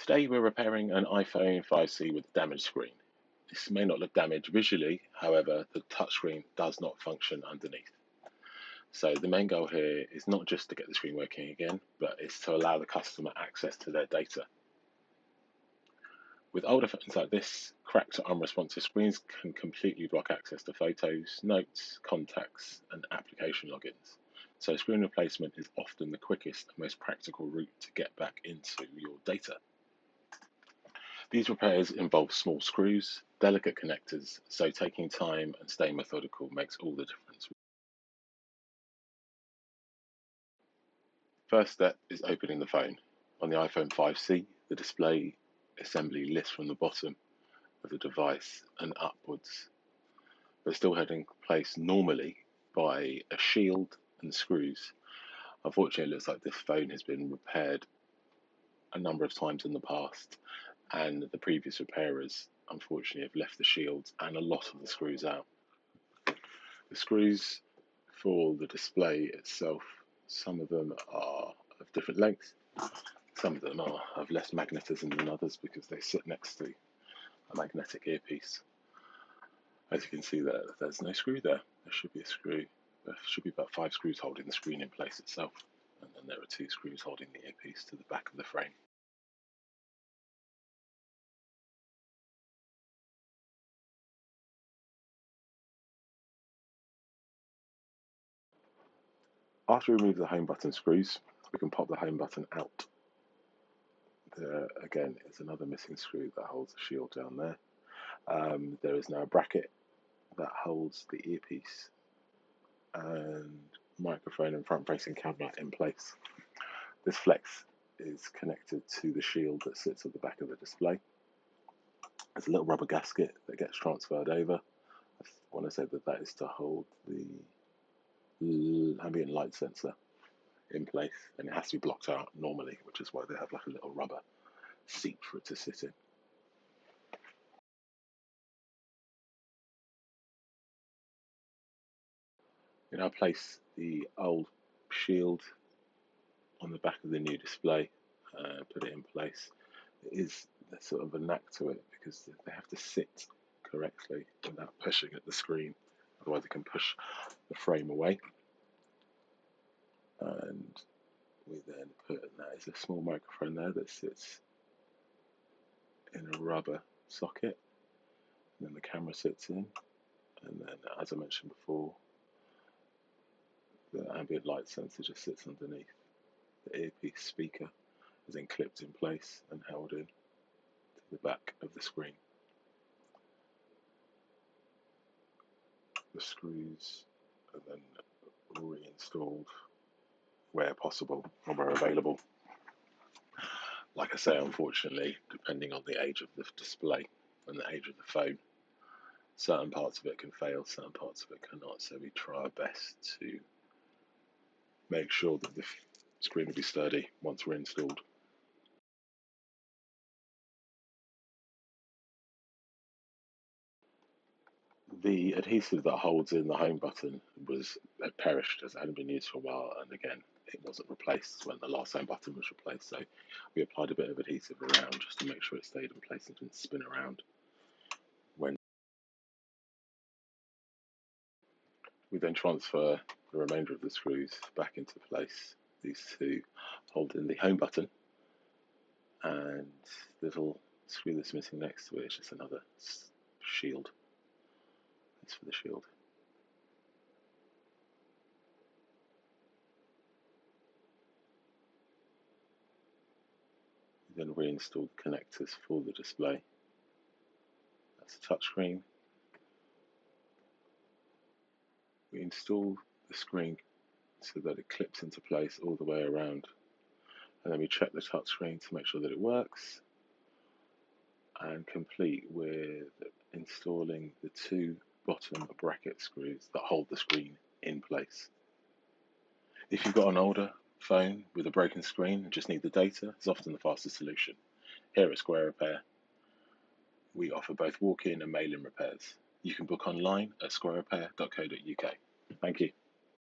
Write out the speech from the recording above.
Today we're repairing an iPhone 5C with a damaged screen. This may not look damaged visually, however, the touchscreen does not function underneath. So the main goal here is not just to get the screen working again, but it's to allow the customer access to their data. With older phones like this, cracked or unresponsive screens can completely block access to photos, notes, contacts, and application logins. So screen replacement is often the quickest and most practical route to get back into your data. These repairs involve small screws, delicate connectors, so taking time and staying methodical makes all the difference. First step is opening the phone. On the iPhone 5C, the display assembly lifts from the bottom of the device and upwards, but still held in place normally by a shield and screws. Unfortunately, it looks like this phone has been repaired a number of times in the past, and the previous repairers unfortunately have left the shields and a lot of the screws out. The screws for the display itself, some of them are of different lengths, some of them are of less magnetism than others because they sit next to a magnetic earpiece. As you can see there, there's no screw there. There should be a screw. There should be about 5 screws holding the screen in place itself, and then there are 2 screws holding the earpiece to the back of the frame. After we remove the home button screws, we can pop the home button out. There again is another missing screw that holds the shield down there. There is now a bracket that holds the earpiece and microphone and front-facing camera in place. This flex is connected to the shield that sits at the back of the display. There's a little rubber gasket that gets transferred over. I want to say that that is to hold the ambient light sensor in place, and it has to be blocked out normally, which is why they have like a little rubber seat for it to sit in. You now place the old shield on the back of the new display, put it in place. It is sort of a knack to it because they have to sit correctly without pushing at the screen, otherwise it can push the frame away. And we then put, that is a small microphone there that sits in a rubber socket, and then the camera sits in, and then as I mentioned before, the ambient light sensor just sits underneath. The earpiece speaker is then clipped in place and held in to the back of the screen. The screws are then reinstalled where possible and where available. Like I say, unfortunately, depending on the age of the display and the age of the phone, certain parts of it can fail, certain parts of it cannot. So we try our best to make sure that the screen will be sturdy once we're installed. The adhesive that holds in the home button had perished as it hadn't been used for a while, and again, it wasn't replaced when the last home button was replaced. So we applied a bit of adhesive around just to make sure it stayed in place and didn't spin around. When we then transfer the remainder of the screws back into place, these 2 holding the home button, and the little screw that's missing next to it is just another shield. It's for the shield. We then reinstall the connectors for the display. That's a touchscreen. We install the screen so that it clips into place all the way around, and then we check the touchscreen to make sure that it works, and complete with installing the 2 bottom bracket screws that hold the screen in place. If you've got an older phone with a broken screen and just need the data, it's often the fastest solution. Here at Square Repair, we offer both walk-in and mail-in repairs. You can book online at squarerepair.co.uk. Thank you.